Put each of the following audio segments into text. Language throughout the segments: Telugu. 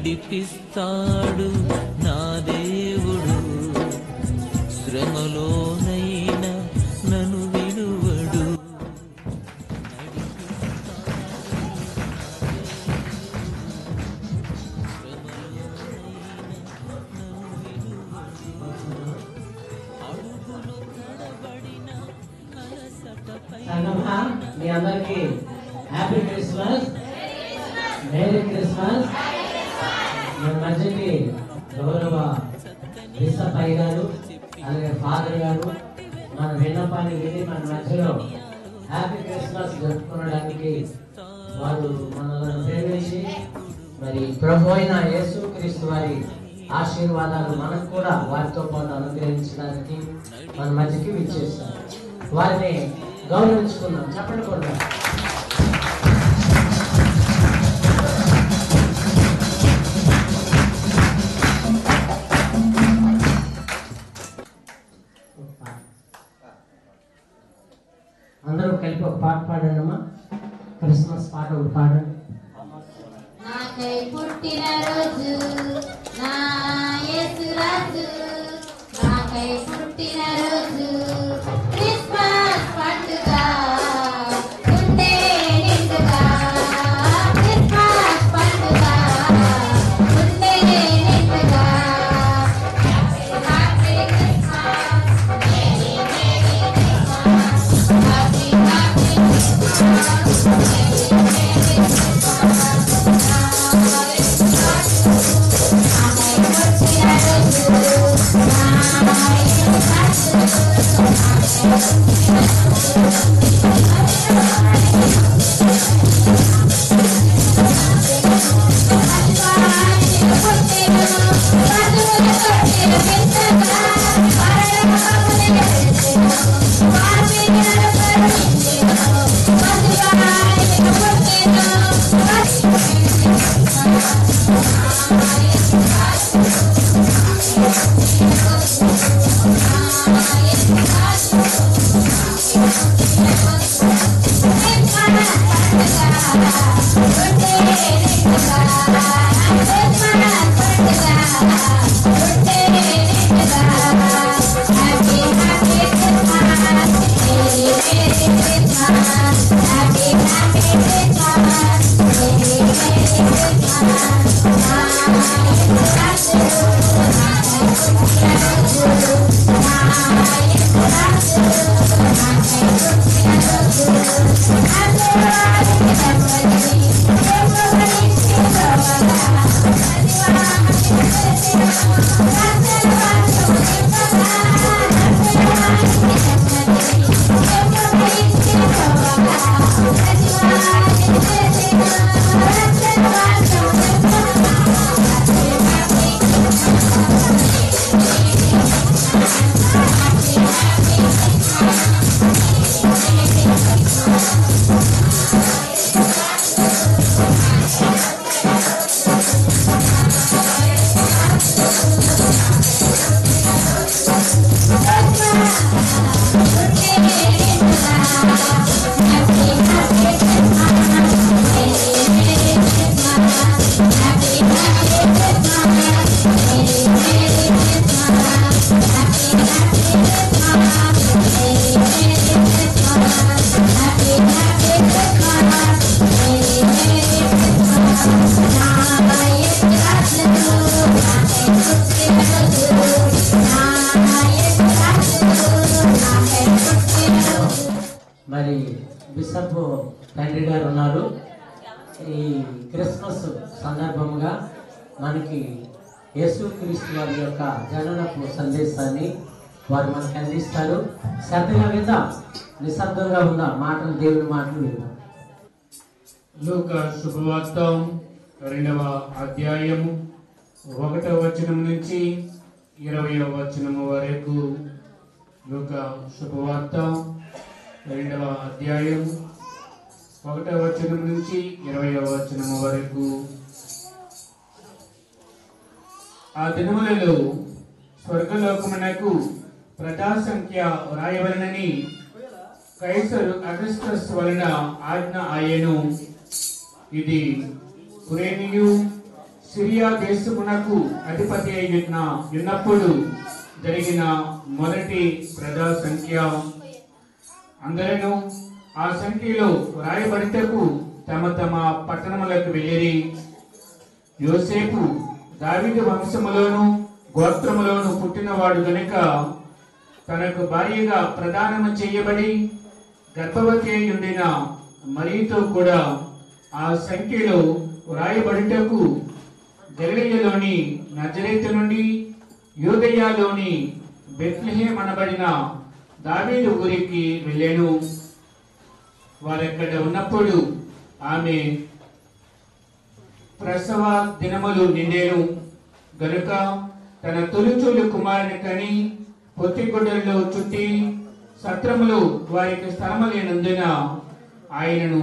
నడిపిస్తాడు నా దేవుడు, శ్రమలోనైనా నన్ను విడువడు. మీ అందరికి హ్యాపీ క్రిస్మస్, మేరీ క్రిస్మస్. మన మధ్యకి గౌరవ విసపయ్య గారు అలాగే ఫాదర్ గారు మన విన్నపాన్ని విని మన మధ్యలో హ్యాపీ క్రిస్మస్ జరుపుకోవడానికి వారు మనల్ని ప్రేమించి మరి ప్రభు అయిన యేసు క్రీస్తు వారి ఆశీర్వాదాలు మనకు కూడా వారితో పాటు అనుగ్రహించడానికి మన మధ్యకి విచ్చేస్తారు. వారిని గౌరవించుకున్నాం. చెప్పండి కూడా. అందరూ కలిపి ఒక పాట పాడండి అమ్మా. క్రిస్మస్ పాట ఒకటి పాడండి. నాకై పుట్టిన రోజు నా యేసు రాజు, నాకై పుట్టిన రోజు క్రిస్మస్ పండుగ ఉండే నిండుగా, క్రిస్మస్ పండుగ ఉండే నిండుగా. Happy Christmas, merry merry Christmas, happy happy Christmas, merry merry మరి బిషప్ తండ్రి గారు ఉన్నారు. ఈ క్రిస్మస్ సందర్భంగా మనకి యేసుక్రీస్తు వారి యొక్క జననపు సందేశాన్ని వారు మనకు అందిస్తారు. శ్రద్ధగా విందాం, నిశ్శబ్దంగా ఉందాం, మాటలు దేవుని మాటలు విందాం. లూకా శుభవార్త 2వ అధ్యాయము 1వ వచనం నుంచి 20వ వచనం వరకు. లూకా శుభవార్త 2వ అధ్యాయం 1వ వచనం నుంచి 20వ వచనం వరకు. ఆ దినములలో స్వర్గలోకమునకు ప్రజాసంఖ్య వ్రాయవలనని కైసరు అగస్టస్ వలన ఆజ్ఞ ఆయను. ఇది కురేనియు సిరియా దేశమునకు అధిపతి ఉన్నప్పుడు జరిగిన మొదటి ప్రజా సంఖ్య. అందరూ ఆ సంఖ్యలో రాయబడితకు తమ తమ పట్టణములకు వెళ్ళిరి. యోసేపు దావీదు వంశములోను గోత్రములోను పుట్టినవాడు గనుక తనకు భార్యగా ప్రదానము చేయబడి గర్భవతి అయి ఉండిన మరియతో కూడా ఆ సంఖ్యలో రాయబడిటకు గలిలయలోని నజరేతు నుండి యూదయలోని బెత్లెహేమ్ అనబడిన దావీదు ఊరికి వెళ్ళాను. వారెక్కడ ఉన్నప్పుడు ఆమె ప్రసవ దినములు నిండేను గనుక తన తొలిచూలు కుమారుని కని పొత్తిగుడ్డల్లో చుట్టి సత్రములో వారికి స్థలము లేనందున ఆయనను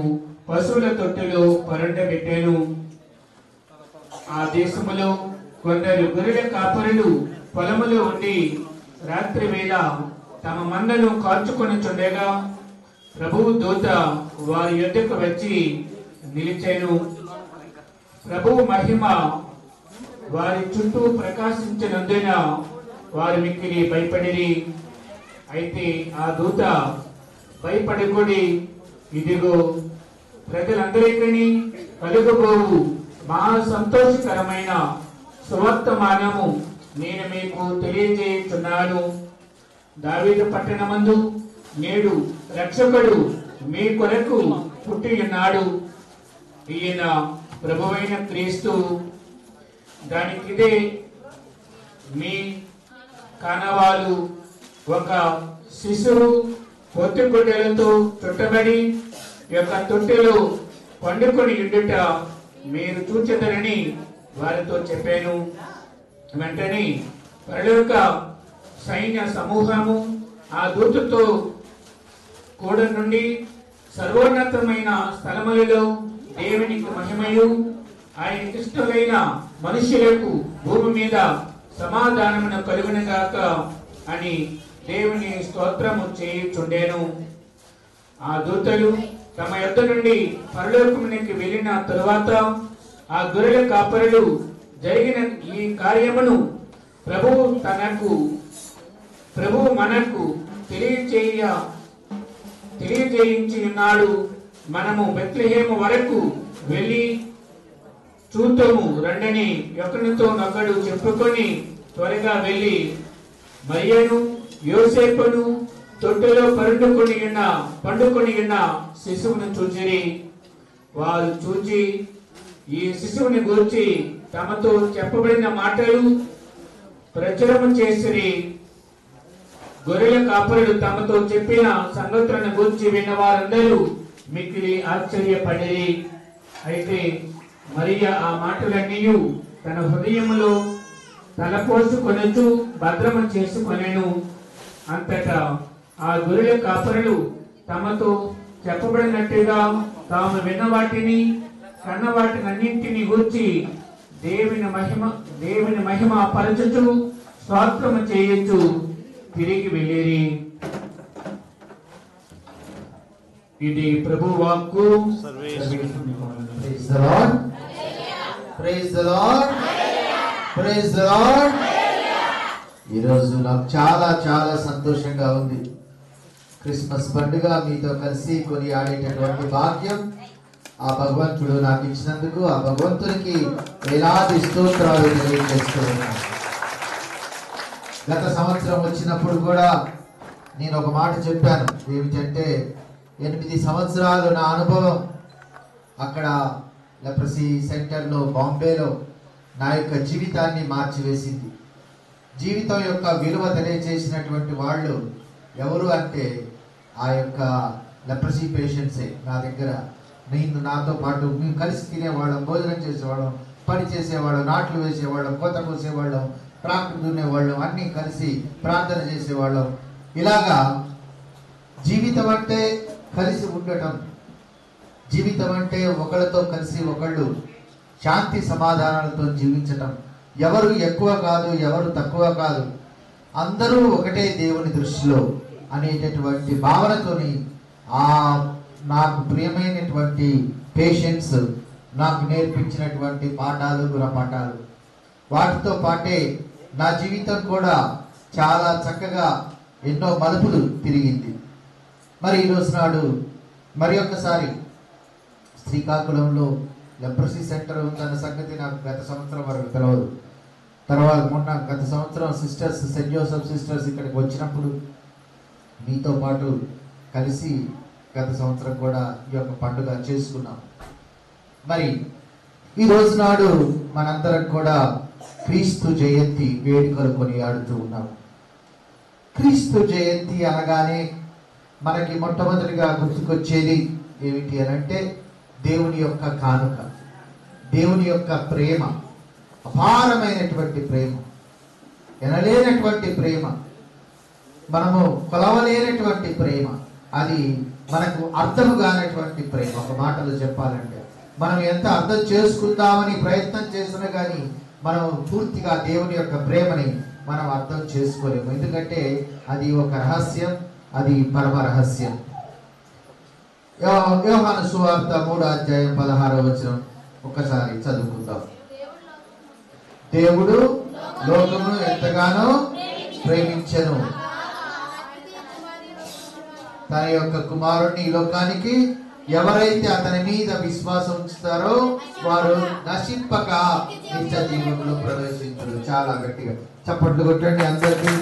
పశువుల తొట్టెలో పరుండబెట్టాను. ఆ దేశములో కొందరు గొర్రెల కాపరులు పొలములో ఉండి రాత్రి వేళ తమ మందను కాల్చుకొని చుండగా ప్రభువు దూత వారి యొద్దకు వచ్చి నిలిచాను. ప్రభువు మహిమ వారి చుట్టూ ప్రకాశించినందున వారు మిక్కిలి భయపడిరి. అయితే ఆ దూత భయపడకుడి, ఇదిగో ప్రజలందరికీ కలుగబోవు మహా సంతోషకరమైన సువర్తమానము నేను మీకు తెలియజేయుచున్నాను. దావీదు పట్టణమందు నేడు రక్షకుడు మీ కొరకు పుట్టి ఉన్నాడు. ఈయన ప్రభువైన క్రీస్తు. దానికిదే మీ కనవాలు ఒక శిశువు పొత్తిగుడ్డలతో చుట్టబడి యొక్క తొట్టెలో పండుకొని ఉండుట మీరు చూచెదరని వారితో చెప్పాను. వెంటనే పరలోక సైన్య సమూహము ఆ దూతతో కూడా నుండి సర్వోన్నతమైన స్థలములలో దేవునికి మహిమయు ఆయనకి ఇష్టమైన మనుషులకు భూమి మీద సమాధానమును కలుగునుగాక అని దేవుని స్తోత్రము చేయుచుండెను. ఆ దూతలు తమ యొద్ద నుండి పరలోకమునికి వెళ్ళిన తరువాత ఆ గొర్రెల కాపరులు జరిగిన ఈ కార్యమును ప్రభువు మనకు తెలియజేయించి ఉన్నాడు. మనము బెత్లెహేము వరకు వెళ్ళి చూద్దాము రండని ఒకరితో నొకడు చెప్పుకొని త్వరగా వెళ్ళి మరియను యోసేపును తొట్టెలో పండుకొని ఉన్న శిశువును చూచిరి. వారు చూచి ఈ శిశువుని గూర్చి తమతో చెప్పబడిన మాటలు ప్రచురము చేసిరి. గొర్రెల కాపరులు తమతో చెప్పిన సంగతులను గూర్చి విన్న వారందరూ మిక్కిలి ఆశ్చర్యపడిరి. అయితే మరియ ఆ మాటలన్నీ తన హృదయములో తలపోసుకొనుచు భద్రము చేసుకొనెను. అంతటా ఆ గొర్రెల కాపరులు తమతో చెప్పబడినట్టుగా తాము విన్న వాటిని కన్న వాటినన్నింటినీ గూర్చి దేవుని మహిమ పరచుచు స్తోత్రము చేయొచ్చు తిరిగి వెళ్ళిరి. ఇది ప్రభు వాక్కు. ఈరోజు నాకు చాలా చాలా సంతోషంగా ఉంది. క్రిస్మస్ పండుగ మీతో కలిసి కొనియాడేటటువంటి భాగ్యం ఆ భగవంతుడు నాకు ఇచ్చినందుకు ఆ భగవంతునికి వేలాది స్తోత్రాలు తెలియజేస్తూ ఉన్నాను. గత సంవత్సరం వచ్చినప్పుడు కూడా నేను ఒక మాట చెప్పాను. ఏమిటంటే 8 సంవత్సరాలు నా అనుభవం అక్కడ లెప్రసీ సెంటర్లో బాంబేలో నా యొక్క జీవితాన్ని మార్చివేసింది. జీవితం యొక్క విలువ తెలియజేసినటువంటి వాళ్ళు ఎవరు అంటే ఆ యొక్క లెప్రసీ పేషెంట్సే. నా దగ్గర నాతో పాటు మేము కలిసి తినేవాళ్ళం, భోజనం చేసేవాళ్ళం, పని చేసేవాళ్ళం, నాట్లు వేసేవాళ్ళం, కోత కోసేవాళ్ళం, ట్రాక్టర్ దున్నేవాళ్ళం, అన్నీ కలిసి ప్రార్థన చేసేవాళ్ళం. ఇలాగా జీవితం అంటే కలిసి ఉండటం, జీవితం అంటే ఒకళ్ళతో కలిసి ఒకళ్ళు శాంతి సమాధానాలతో జీవించటం. ఎవరు ఎక్కువ కాదు, ఎవరు తక్కువ కాదు, అందరూ ఒకటే దేవుని దృష్టిలో అనేటటువంటి భావనతోని ఆ నాకు ప్రియమైనటువంటి పేషెంట్స్ నాకు నేర్పించినటువంటి పాఠాలు గుణపాఠాలు, వాటితో పాటే నా జీవితం కూడా చాలా చక్కగా ఎన్నో మలుపులు తిరిగింది. మరి ఈరోజు నాడు మరి ఒక్కసారి శ్రీకాకుళంలో లెప్రసీ సెంటర్ ఉందన్న సంగతి నాకు గత సంవత్సరం వరకు తెలియదు. తర్వాత మొన్న గత సంవత్సరం సిస్టర్స్, సెయింట్ జోసెఫ్ సిస్టర్స్ ఇక్కడికి వచ్చినప్పుడు మీతో పాటు కలిసి గత సంవత్సరం కూడా ఈ యొక్క పండుగ చేసుకున్నాం. మరి ఈ రోజు నాడు మనందరం కూడా క్రీస్తు జయంతి వేడుకలు కొనియాడుతూ ఉన్నాం. క్రీస్తు జయంతి అనగానే మనకి మొట్టమొదటిగా గుర్తుకొచ్చేది ఏమిటి అనంటే దేవుని యొక్క కానుక, దేవుని యొక్క ప్రేమ, అపారమైనటువంటి ప్రేమ, ఎనలేనటువంటి ప్రేమ, మనము కొలవలేనటువంటి ప్రేమ, అది మనకు అర్థము కానటువంటి ప్రేమ. ఒక మాటలో చెప్పాలంటే మనం ఎంత అర్థం చేసుకుందామని ప్రయత్నం చేసినా కానీ మనం పూర్తిగా దేవుని యొక్క ప్రేమని మనం అర్థం చేసుకోలేము. ఎందుకంటే అది ఒక రహస్యం, అది పరమ రహస్యం. యోహాను సువార్త 3:16 ఒకసారి చదువుకుందాం. దేవుడు లోకమును ఎంతగానో ప్రేమించెను, తన యొక్క కుమారుణ్ణి ఈ లోకానికి ఎవరైతే అతని మీద విశ్వాసం ఉంచుతారో వారు నశింపక నిత్య జీవంలో ప్రవేశించరు. చాలా గట్టిగా చప్పట్లు కొట్టండి అందరికీ.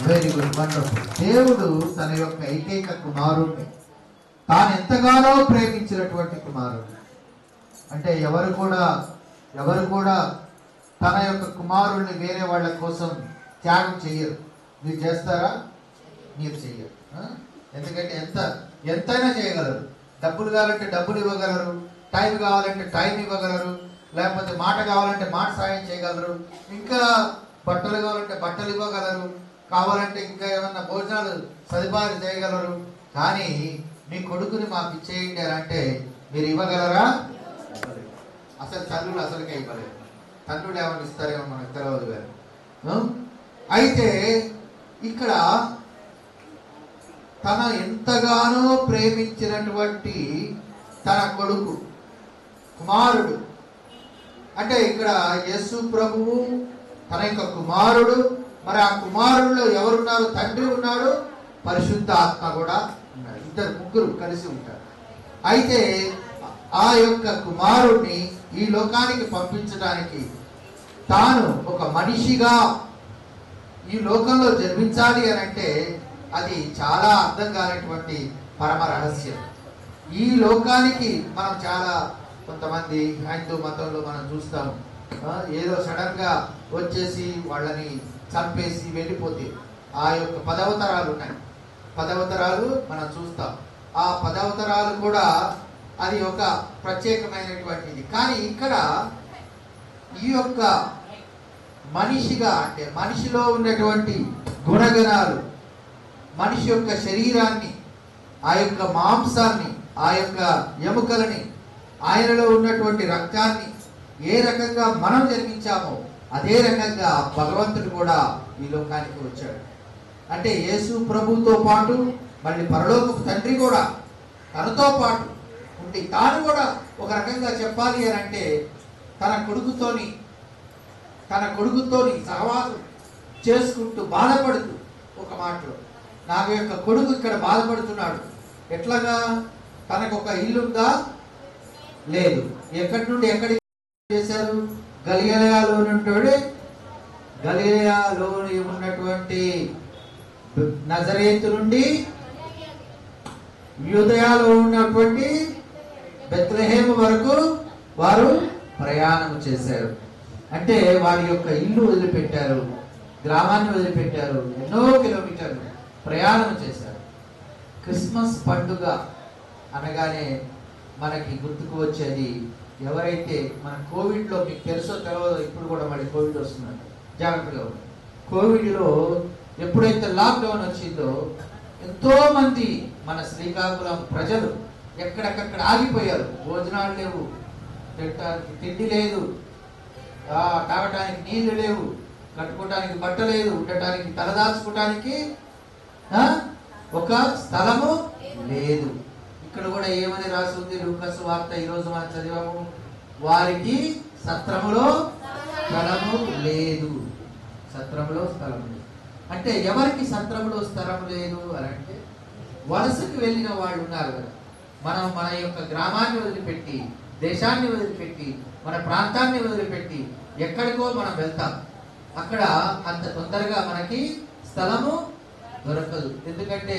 Very good, wonderful. దేవుడు తన యొక్క ఏకైక కుమారుణ్ణి, తాను ఎంతగానో ప్రేమించినటువంటి కుమారుణ్ణి. అంటే ఎవరు కూడా తన యొక్క కుమారుణ్ణి వేరే వాళ్ళ కోసం త్యాగం చెయ్యరు. మీరు చేస్తారా? మీరు చెయ్యరు. ఎందుకంటే ఎంతైనా చేయగలరు. డబ్బులు కావాలంటే డబ్బులు ఇవ్వగలరు, టైం కావాలంటే టైం ఇవ్వగలరు, లేకపోతే మాట కావాలంటే మాట సాయం చేయగలరు, ఇంకా బట్టలు కావాలంటే బట్టలు ఇవ్వగలరు, కావాలంటే ఇంకా ఏమన్నా భోజనాలు సదుపాయాలు చేయగలరు. కానీ మీ కొడుకుని మాకు ఇచ్చేయండి అని అంటే మీరు ఇవ్వగలరా? అసలు తల్లులు అసలుకే ఇవ్వలేరు. తండ్రులు ఏమైనా ఇస్తారేమో మనకు తెలియదు కానీ. అయితే ఇక్కడ తన ఎంతగానో ప్రేమించినటువంటి తన కొడుకు, కుమారుడు, అంటే ఇక్కడ యేసు ప్రభువు తన యొక్క కుమారుడు. మరి ఆ కుమారుడిలో ఎవరున్నారు? తండ్రి ఉన్నాడు, పరిశుద్ధ ఆత్మ కూడా ఉన్నాడు. ఇద్దరు ముగ్గురు కలిసి ఉంటారు. అయితే ఆ యొక్క కుమారుడిని ఈ లోకానికి పంపించడానికి తాను ఒక మనిషిగా ఈ లోకంలో జన్మించాలి అని అంటే అది చాలా అర్థం కానటువంటి పరమ రహస్యం. ఈ లోకానికి మనం చాలా కొంతమంది హిందూ మతంలో మనం చూస్తాము, ఏదో సడన్ గా వచ్చేసి వాళ్ళని చంపేసి వెళ్ళిపోతే ఆ యొక్క 10 అవతారాలు ఉన్నాయి. 10 అవతారాలు మనం చూస్తాం. ఆ 10 అవతారాలు కూడా అది ఒక ప్రత్యేకమైనటువంటిది. కానీ ఇక్కడ ఈ యొక్క మనిషిగా, అంటే మనిషిలో ఉన్నటువంటి గుణగణాలు, మనిషి యొక్క శరీరాన్ని, ఆ యొక్క మాంసాన్ని, ఆ యొక్క ఎముకలని, ఆయనలో ఉన్నటువంటి రక్తాన్ని ఏ రకంగా మనం జన్మించామో అదే రకంగా భగవంతుడు కూడా ఈ లోకానికి వచ్చాడు. అంటే యేసు ప్రభుతో పాటు మళ్ళీ పరలోకపు తండ్రి కూడా తనతో పాటు ఉండి తాను కూడా ఒక రకంగా చెప్పాలి అని అంటే తన కొడుకుతోని సహవాసం చేసుకుంటూ బాధపడుతూ, ఒక మాటలో నా యొక్క కొడుకు ఇక్కడ బాధపడుతున్నాడు. ఎట్లాగా? తనకు ఒక ఇల్లుందా? లేదు. ఎక్కడి నుండి ఎక్కడికి చేశారు? గలిలయలో ఉన్నటువంటి నజరేతు నుండి యూదయలో ఉన్నటువంటి బెత్లెహేము వరకు వారు ప్రయాణం చేశారు. అంటే వారి యొక్క ఇల్లు వదిలిపెట్టారు, గ్రామాన్ని వదిలిపెట్టారు, ఎన్నో కిలోమీటర్లు ప్రయాణం చేశారు. క్రిస్మస్ పండుగ అనగానే మనకి గుర్తుకు వచ్చేది ఎవరైతే మన కోవిడ్లో, మీకు తెలుసో తెలియదో, ఇప్పుడు కూడా మళ్ళీ కోవిడ్ వస్తున్నారు, జాగ్రత్తగా ఉంది. కోవిడ్లో ఎప్పుడైతే లాక్డౌన్ వచ్చిందో ఎంతో మంది మన శ్రీకాకుళం ప్రజలు ఎక్కడెక్కడ ఆగిపోయారు. భోజనాలు లేవు, తినడానికి తిండి లేదు, తాగటానికి నీళ్లు లేవు, కట్టుకోవడానికి బట్ట లేదు, ఉండటానికి తలదాచుకోవటానికి ఒక స్థలము లేదు. ఇక్కడ కూడా ఏమని రాస్తుంది లూకాసు వార్త ఈరోజు మనం చదివాము, వారికి సత్రములో స్థలము లేదు. సత్రములో స్థలం లేదు అంటే ఎవరికి సత్రములో స్థలం లేదు అని అంటే వలసకి వెళ్ళిన వాళ్ళు ఉన్నారు కదా. మనం మన యొక్క గ్రామాన్ని వదిలిపెట్టి, దేశాన్ని వదిలిపెట్టి, మన ప్రాంతాన్ని వదిలిపెట్టి ఎక్కడికో మనం వెళ్తాం. అక్కడ అంత తొందరగా మనకి స్థలము దొరకదు. ఎందుకంటే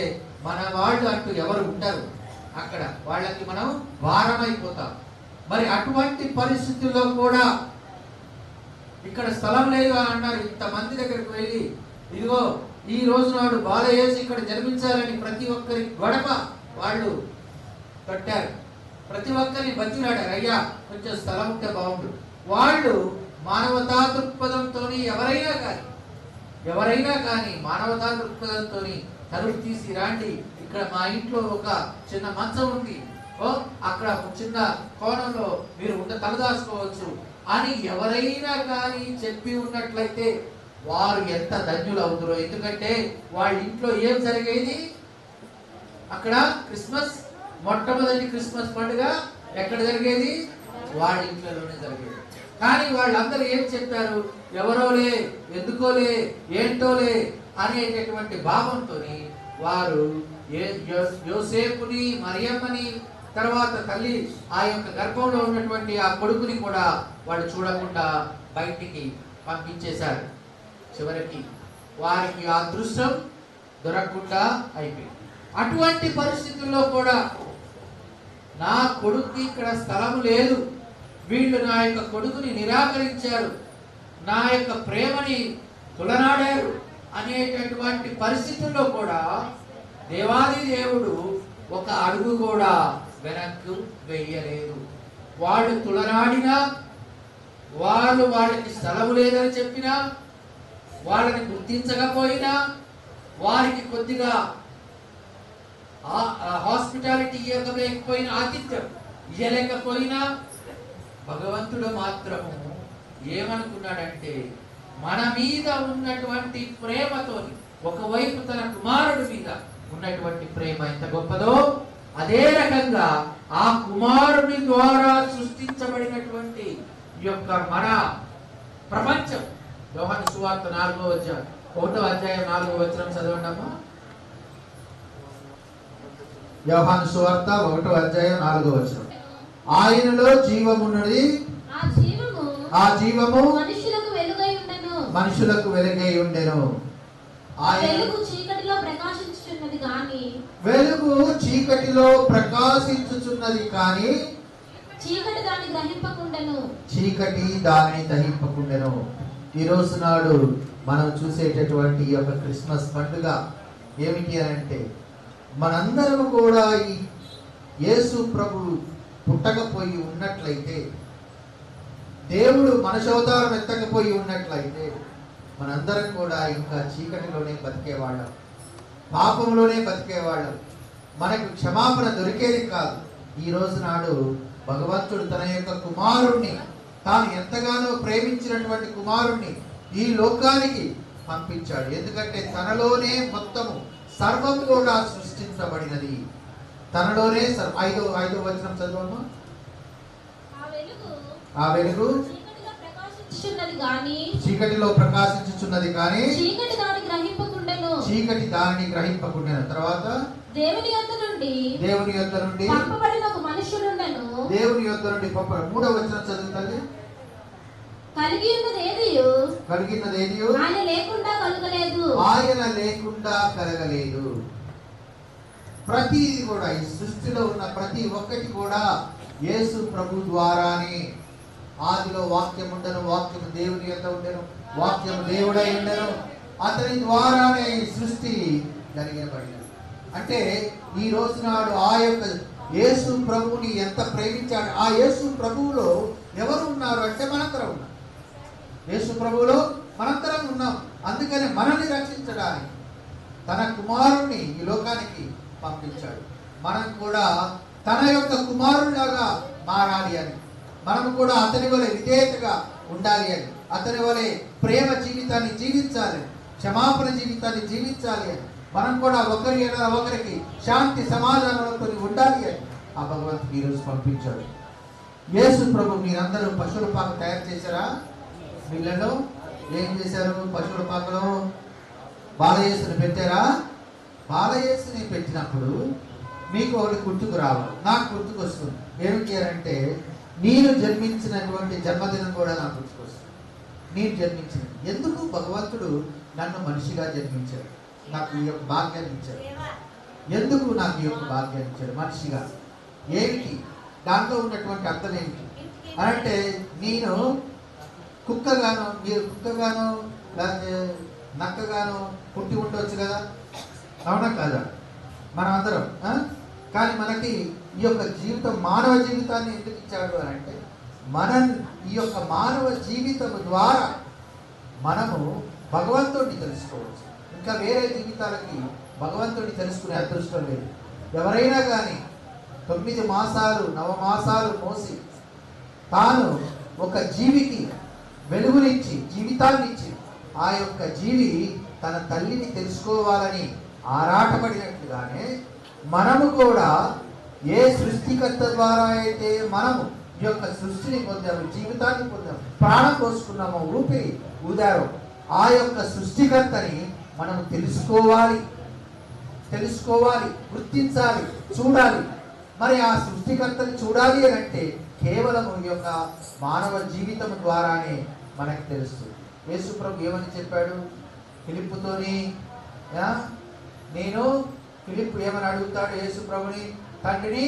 మన వాళ్ళు అంటూ ఎవరు ఉండరు అక్కడ, వాళ్ళకి మనం భారమైపోతాం. మరి అటువంటి పరిస్థితుల్లో కూడా ఇక్కడ స్థలం లేదు అని అన్నారు. ఇంతమంది దగ్గరికి వెళ్ళి ఇదిగో ఈ రోజు నాడు బాలయేసు ఇక్కడ జన్మించాలని ప్రతి ఒక్కరి గడప వాళ్ళు కట్టారు. ప్రతి ఒక్కరిని బతిలాడారు, అయ్యా కొంచెం స్థలం ఉంటే బాగుండు. వాళ్ళు మానవతా దృక్పథంతో ఎవరైనా కానీ మానవతా దృక్పథంతో తలుపు తీసి రాండి, ఇక్కడ మా ఇంట్లో ఒక చిన్న మంచం ఉంది, అక్కడ ఒక చిన్న కోణంలో మీరు తలదాచుకోవచ్చు అని ఎవరైనా కానీ చెప్పి ఉన్నట్లయితే వారు ఎంత ధన్యులు అవుతారో. ఎందుకంటే వాళ్ళ ఇంట్లో ఏం జరిగేది, అక్కడ క్రిస్మస్, మొట్టమొదటి క్రిస్మస్ పండుగ ఎక్కడ జరిగేది, వాళ్ళ ఇంట్లోనే జరిగేది. కానీ వాళ్ళందరూ ఏం చెప్పారు, ఎవరోలే, ఎందుకోలే, ఏంటోలే అనేటటువంటి భావంతో వారు యోసేపుని, మరియమ్మని, తర్వాత తల్లి ఆ యొక్క గర్భంలో ఉన్నటువంటి ఆ కొడుకుని కూడా వాళ్ళు చూడకుండా బయటికి పంపించేశారు. చివరికి వారికి ఆ అదృష్టం దొరకకుండా అయిపోయింది. అటువంటి పరిస్థితుల్లో కూడా నా కొడుకు ఇక్కడ స్థలం లేదు, వీళ్ళు నా యొక్క కొడుకుని నిరాకరించారు, నా యొక్క ప్రేమని తులనాడారు అనేటటువంటి పరిస్థితుల్లో కూడా దేవాది దేవుడు ఒక అడుగు కూడా వెనక్కు వెయ్యలేదు. వాళ్ళు తులనాడినా, వాళ్ళకి స్థలం లేదని చెప్పినా, వాళ్ళని గుర్తించకపోయినా, వారికి కొద్దిగా హాస్పిటాలిటీ ఇవ్వలేకపోయినా, ఆతిథ్యం ఇవ్వలేకపోయినా, భగవంతుడు మాత్రము ఏమనుకున్నాడంటే మన మీద ఉన్నటువంటి ప్రేమతో, ఒకవైపు తన కుమారుడి మీద ఉన్నటువంటి ప్రేమ ఎంత గొప్పదో, అదే రకంగా ఆ కుమారుని ద్వారా సృష్టించబడినటువంటి ఈ యొక్క మన ప్రపంచం. యోహాను సువార్త 1వ అధ్యాయం 4వ వచనం చదవండమ్మా. యోహాను సువార్త 1వ అధ్యాయం 4వ వచనం. ఆయనలో జీవమున్నది, ఆ జీవము మనుషులకు వెలుగై ఉండెను. వెలుగు చీకటిలో ప్రకాశించుచున్నది కానీ, వెలుగు చీకటిలో ప్రకాశించుచున్నది కానీ చీకటి దాన్ని గ్రహింపకుండెను. చీకటి దానిని దహింపకుండెను. ఈ రోజు నాడు మనం చూసేటటువంటి ఈ యొక్క క్రిస్మస్ పండుగ ఏమిటి అంటే, మనందరం కూడా ఈ యేసు ప్రభు పుట్టకపోయి ఉన్నట్లయితే, దేవుడు మనుష్యావతారం ఎత్తకపోయి ఉన్నట్లయితే, మనందరం కూడా ఇంకా చీకటిలోనే బతికేవాళ్ళం, పాపంలోనే బతికేవాళ్ళం, మనకు క్షమాపణ దొరికేది కాదు. ఈ రోజు నాడు భగవంతుడు తన యొక్క కుమారుణ్ణి, తాను ఎంతగానో ప్రేమించినటువంటి కుమారుణ్ణి ఈ లోకానికి పంపించాడు. ఎందుకంటే తనలోనే మొత్తము సర్వం కూడా సృష్టించబడినది. తనలోనే 5వ వచనం చదవమ్మా. ఆ వెలుగు చీకటిలో ప్రకాశించుచున్నది కానీ చీకటి దానిని గ్రహింపకుండెను. తర్వాత దేవుని యొద్ద నుండి పంపబడిన ఒక మనుష్యుడుండెను. దేవుని యొద్ద నుండి 3వ వచనం చదువుతుంది. కలిగినదేదియు ఆయన లేకుండా కలగలేదు. ప్రతిది కూడా ఈ సృష్టిలో ఉన్న ప్రతి ఒక్కటి కూడా యేసు ప్రభు ద్వారానే. ఆదిలో వాక్యం ఉండెను, వాక్యము దేవుని యొద్ద ఉండెను, వాక్యము దేవుడై ఉండెను, అతని ద్వారానే ఈ సృష్టి జరిగబడినది. అంటే ఈ రోజు నాడు ఆ యొక్క యేసు ప్రభువుని ఎంత ప్రేమించాడు. ఆ యేసు ప్రభువులో ఎవరు ఉన్నారు అంటే మనందరం ఉన్నాం. యేసు ప్రభువులో మనందరం ఉన్నాం. అందుకని మనల్ని రక్షించడానికి తన కుమారుణ్ణి ఈ లోకానికి పంపించాడు. మనం కూడా తన యొక్క కుమారుడిలాగా మారాలి అని, మనం కూడా అతని వలె విధేయతగా ఉండాలి అని, అతని వలె ప్రేమ జీవితాన్ని జీవించాలి, క్షమాపణ జీవితాన్ని జీవించాలి అని, మనం కూడా ఒకరికి శాంతి సమాధానంతో ఉండాలి అని ఆ భగవంతుడు ఈరోజు పంపించాడు. యేసు ప్రభు మీరందరూ పశువుల పాక తయారు చేశారా? వీళ్ళలో ఏం చేశారు? పశువుల పాకలో బాలయేసుని పెట్టారా? బాలయేసుని పెట్టినప్పుడు మీకు ఒకటి గుర్తుకు రావాలి, నాకు గుర్తుకు వస్తుంది. ఏమిటి అంటే నేను జన్మించినటువంటి జన్మదినం కూడా నాకు గుర్తుకొస్తుంది. నేను జన్మించిన ఎందుకు భగవంతుడు నన్ను మనిషిగా జన్మించాడు, నాకు ఈ యొక్క భాగ్యాన్ని ఇచ్చాడు. ఎందుకు నాకు ఈ యొక్క భాగ్యాన్ని ఇచ్చాడు మనిషిగా? ఏమిటి దాంట్లో ఉన్నటువంటి అర్థం ఏమిటి అంటే, నేను కుక్కగాను, మీరు కుక్కగాను లేకపోతే నక్కగాను పుట్టి ఉండవచ్చు కదా, అవునా కాదా? మనం అందరం కానీ మనకి ఈ యొక్క జీవితం, మానవ జీవితాన్ని ఎందుకు ఇచ్చాడు అని అంటే, ఈ యొక్క మానవ జీవితం ద్వారా మనము భగవంతుడిని తెలుసుకోవచ్చు. ఇంకా వేరే జీవితాలకి భగవంతుడిని తెలుసుకునే అదృష్టం లేదు. ఎవరైనా కానీ 9 మాసాలు 9 మాసాలు మోసి తాను ఒక జీవికి వెలుగునిచ్చి జీవితాన్ని ఇచ్చి ఆ యొక్క జీవి తన తల్లిని తెలుసుకోవాలని ఆరాటపడినట్లుగానే మనము కూడా ఏ సృష్టికర్త ద్వారా అయితే మనము ఈ యొక్క సృష్టిని పొందాము, జీవితాన్ని పొందాము, ప్రాణం పోసుకున్నాము, ఊపిరి ఊదారు, ఆ యొక్క సృష్టికర్తని మనం తెలుసుకోవాలి, గుర్తించాలి, చూడాలి. మరి ఆ సృష్టికర్తని చూడాలి అని అంటే కేవలం ఈ యొక్క మానవ జీవితం ద్వారానే మనకు తెలుస్తుంది. యేసు ప్రభు ఏమని చెప్పాడు ఫిలిప్పుతోని? ఫిలిప్పు ఏమని అడుగుతాడు యేసు ప్రభుని? తండ్రిని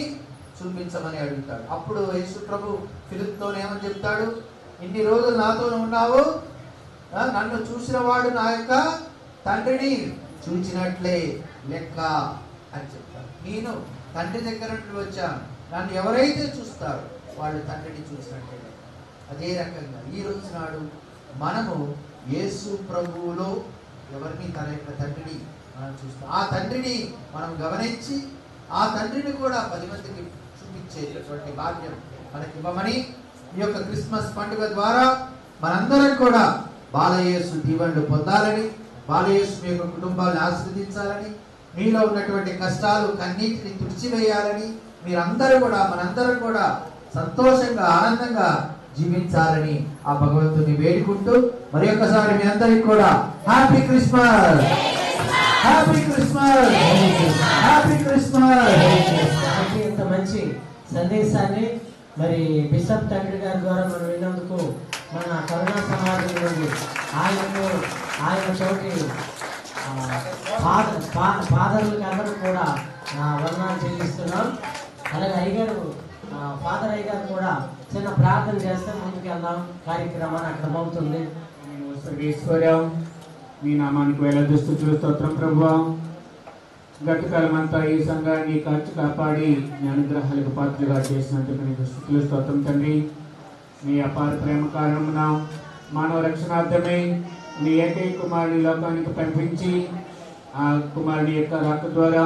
చూపించమని అడుగుతాడు. అప్పుడు యేసు ప్రభు ఫిలిప్తో ఏమని చెప్తాడు? ఇన్ని రోజులు నాతో ఉన్నావు, నన్ను చూసిన వాడు నా యొక్క తండ్రిని చూచినట్లే లెక్క అని చెప్తాడు. నేను తండ్రి దగ్గర నుండి వచ్చాను, నన్ను ఎవరైతే చూస్తారో వాళ్ళు తండ్రిని చూసినట్లే. అదే రకంగా ఈ రోజు నాడు మనము యేసు ప్రభువులో ఎవరిని తన యొక్క తండ్రిని మనం చూస్తాం. ఆ తండ్రిని మనం గమనించి ఆ తండ్రిని కూడా 10 మందికి చూపించేటటువంటి భాగ్యం మనకి ఇవ్వమని ఈ యొక్క క్రిస్మస్ పండుగ ద్వారా మనందరం కూడా బాలయేసు దీవెనలు పొందాలని, బాలయేసు మీ యొక్క కుటుంబాలను ఆశీర్వదించాలని, మీలో ఉన్నటువంటి కష్టాలు కన్నీటిని తుడిచివేయాలని, మీరందరూ కూడా మనందరం కూడా సంతోషంగా ఆనందంగా జీవించాలని ఆ భగవంతుని వేడుకుంటూ మరి ఒక్కసారి మీ అందరికి కూడా happy Christmas, happy Christmas, happy Christmas. ఇంత మంచి సందేశాన్ని మరి బిషప్ తండ్రి గారి ద్వారా మనం విన్నందుకు మన కరుణా సమాజం నుండి ఆయన చోటి ఫాదర్లకు అందరూ కూడా వందనాలు చెల్లిస్తున్నాం. అలాగే అయ్యగారు ఫాదర్ అయ్యగారు కూడా చిన్న ప్రార్థన చేస్తే ముందుకు వెళ్దాం, కార్యక్రమాన్ని అక్కడ అవుతుంది. సర్వేశ్వరం మీ నామానికి వేలాది స్తుతులు స్తోత్రం ప్రభువా. గట్టి కాలమంతా ఈ సంఘాన్ని కాచి కాపాడి మీ అనుగ్రహాలకు పాత్రగా చేసినందుకు నీకు స్తుతులు స్తోత్రం తండ్రి. మీ అపార ప్రేమ కారణమున మానవ రక్షణార్థమై మీ ఏకైక కుమారుని లోకానికి పంపించి ఆ కుమారుని యొక్క రాక ద్వారా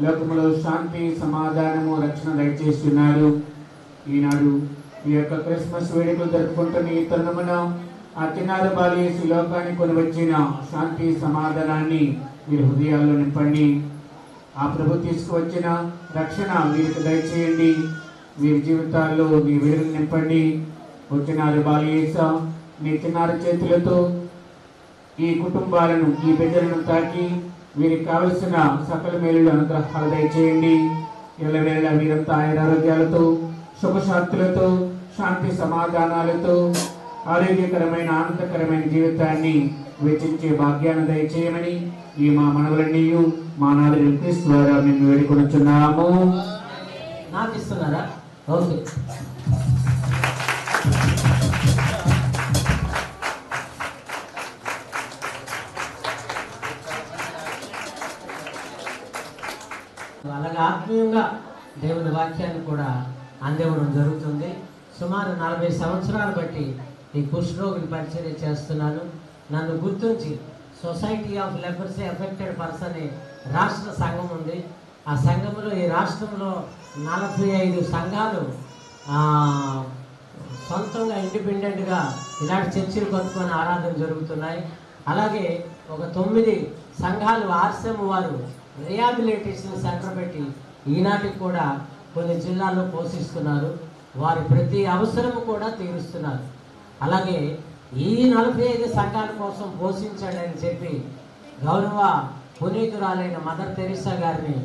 లోకములో శాంతి సమాధానము రక్షణ దయచేస్తున్నారు. ఈనాడు ఈ యొక్క క్రిస్మస్ వేడుకలు జరుపుకుంటున్న ఈ తరుణమున ఆ చిన్నారి బాలయేసు లోకానికి కొని వచ్చిన శాంతి సమాధానాన్ని మీరు హృదయాల్లో నింపండి. ఆ ప్రభు తీసుకువచ్చిన రక్షణ వీరికి దయచేయండి. వీరి జీవితాల్లో మీ వెలుగును నింపండి. వచ్చినారు బాలయేసు మీ చిన్నారి చేతులతో ఈ కుటుంబాలను, ఈ బిడ్డలను తాకి వీరికి కావలసిన సకల మేలులు అనుగ్రహాలు దయచేయండి. ఎల్లవేళ వీరంతా ఆరోగ్యాలతో శుభశాంతులతో శాంతి సమాధానాలతో ఆరోగ్యకరమైన ఆనందకరమైన జీవితాన్ని వెచ్చించే భాగ్యాన్ని దయచేయమని ఈ మా మనవులన్నీ మా నాలుగు క్రీస్తు ద్వారా మేము వేడుకొనుచున్నాము. నాకు ఇస్తున్నారా? ఓకే. అలాగే ఆత్మీయంగా దేవుని వాక్యాన్ని కూడా అందివ్వడం జరుగుతుంది. సుమారు 40 సంవత్సరాలు బట్టి ఈ కుష్ఠరోగుని పరిచర్య చేస్తున్నాను. నన్ను గుర్తించి society of leprosy affected person రాష్ట్ర సంఘం ఉంది. ఆ సంఘంలో ఈ రాష్ట్రంలో 45 సంఘాలు సొంతంగా ఇండిపెండెంట్గా ఇలాంటి చర్చిలు కట్టుకొని ఆరాధన జరుగుతున్నాయి. అలాగే ఒక 9 సంఘాలు ఆర్సెమ్ వారు రిహాబిలిటేషన్ సెంటర్ పెట్టి ఈనాటికి కూడా కొన్ని జిల్లాల్లో పోషిస్తున్నారు. వారి ప్రతి అవసరము కూడా తీరుస్తున్నారు. అలాగే ఈ 45 సంఘాల కోసం పోషించాడని చెప్పి గౌరవ పునీతురాలైన మదర్ తెరీసా గారిని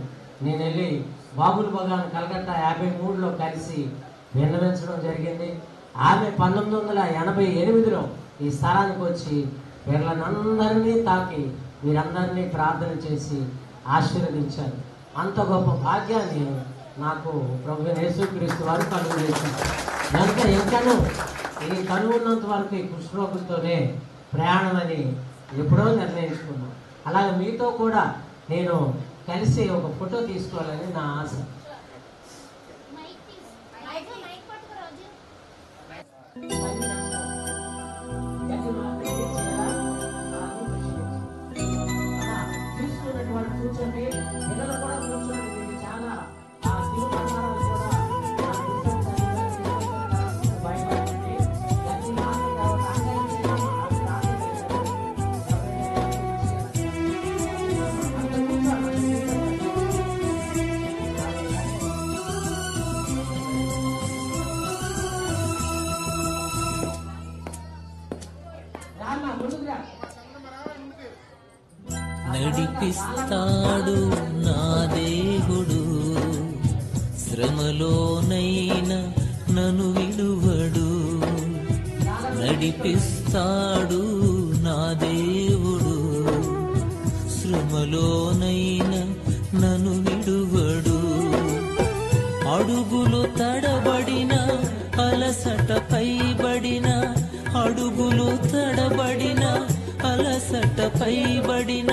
నేను వెళ్ళి బాబుల్ బగాన్ కలకత్తా 53లో కలిసి విన్నవించడం జరిగింది. ఆమె 1988లో ఈ స్థలానికి వచ్చి వీళ్ళనందరినీ తాకి వీరందరినీ ప్రార్థన చేసి ఆశీర్వదించారు. అంత గొప్ప భాగ్యాన్ని నాకు ప్రభు యేసుక్రీస్తు వారు కలుగు చేశారు. కనుక ఇంకనూ ఈ కనుగొన్నంత వరకు ఈ కుష్ఠరోగులతోనే ప్రయాణం అని ఎప్పుడో నిర్ణయించుకున్నాను. అలాగే మీతో కూడా నేను కలిసి ఒక ఫోటో తీసుకోవాలని నా ఆశ. తీసుకున్నటువంటి కూర్చోండి, పిల్లలు కూడా కూర్చోండి. ఇది చాలా తిరుమలాలు కూడా భయపడండి. గట్టి మాట నడిపిస్తాడు నా దేవుడు, శ్రమలోనైనా నన్ను విడువడు. నడిపిస్తాడు నా దేవుడు, శ్రమలోనైనా నన్ను విడువడు. అడుగులు తడబడిన అలసట పైబడిన, అడుగులు తడబడిన అలసట పైబడిన,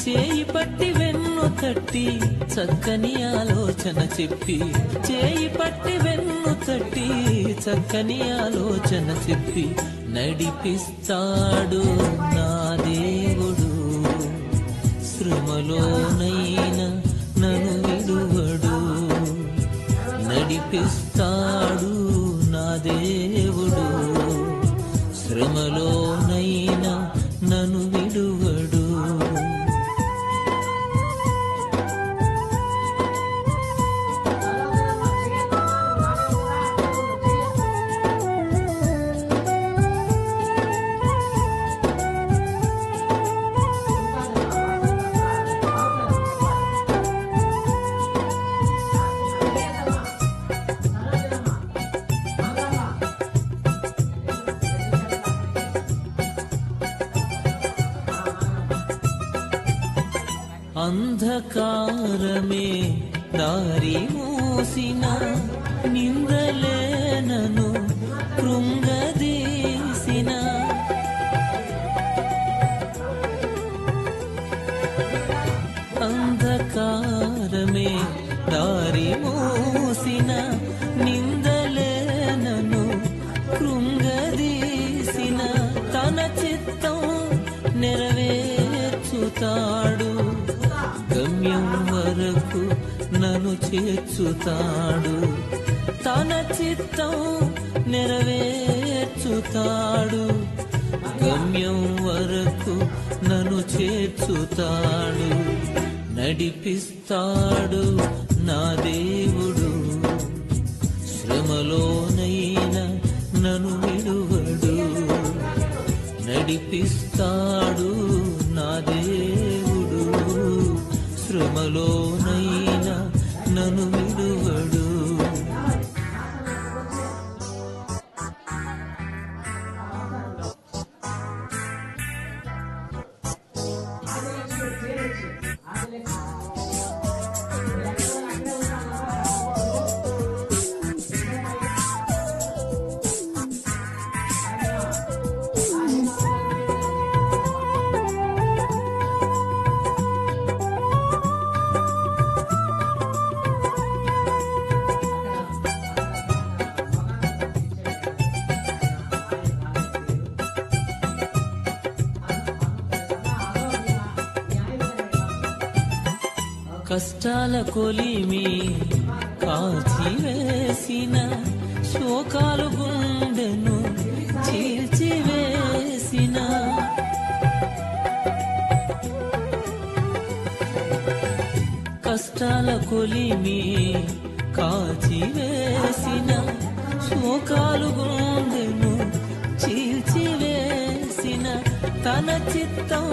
చేయి పట్టి వెన్ను తట్టి చక్కని ఆలోచన చెప్పి, చేయి పట్టి వెన్ను తట్టి చక్కని ఆలోచన చెప్పి నడిపిస్తాడు నా దేవుడు, శ్రమలోనైనా నన్ను విడువడు. నడిపిస్తాడు నా దేవుడు, శ్రమలోనైనా నన్ను విడువడు. అంధకారమే దారి మూసిన, నిందలేనను కృంగదీసిన, అంధకారమే దారి మూసిన, నిందలేనను కృంగదీసిన, తన చిత్తం నెరవేర్చుతాడు, గమ్యం వరకు నన్ను చేర్చుతాడు. తన చిత్తం నెరవేర్చుతాడు, గమ్యం వరకు నన్ను చేర్చుతాడు. నడిపిస్తాడు నా దేవుడు, శ్రమలోనైనా నన్ను విడువడు. నడిపిస్తాడు నా దేవుడు, శ్రమలోనైనా నన్ను విడువడు. కష్టాల కొలిమి కాచివేసిన, శోకాలు గుండెను చీల్చివేసిన, కష్టాల కొలిమి కాచివేసిన శోకాలు గుండెను చీల్చివేసిన తన చిత్తం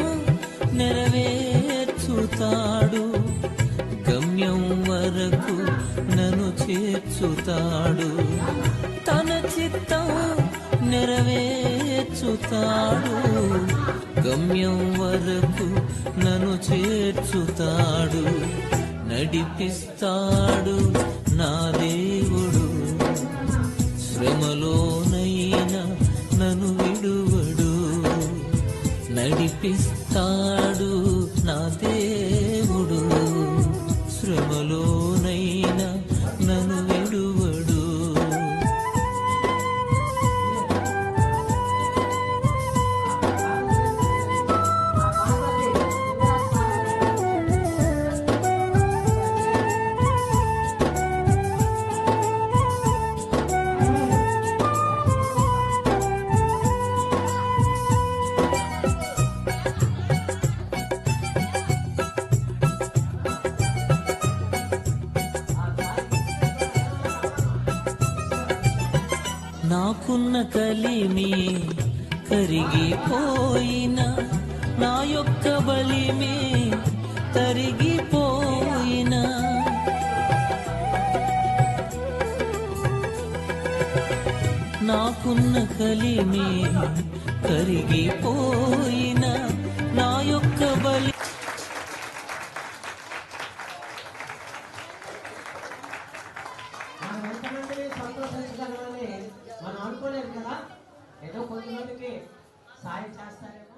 నెరవేర్చుతాడు. గమ్యం వరకు నన్ను చేర్చుతాడు. తన చిత్తం నెరవేర్చుతాడు. గమ్యం వరకు నన్ను చేర్చుతాడు. నడిపిస్తాడు నా దేవుడు. శ్రమలోనైనా నన్ను విడువడు. నడిపిస్తాడు నా దేవుడు. శ్రమలోనైనా నన్ను విడువడు. నాకున్న కలిమి కరిగిపోయిన, నా యొక్క బలిమి తరిగిపోయిన, నాకున్న కలిమి కరిగిపోయిన, నా యొక్క బలి మనం ఎంతమంది సంతోషించగలమని మనం అనుకోలేదు కదా. ఏదో కొంతమందికి సాయం చేస్తారేమో.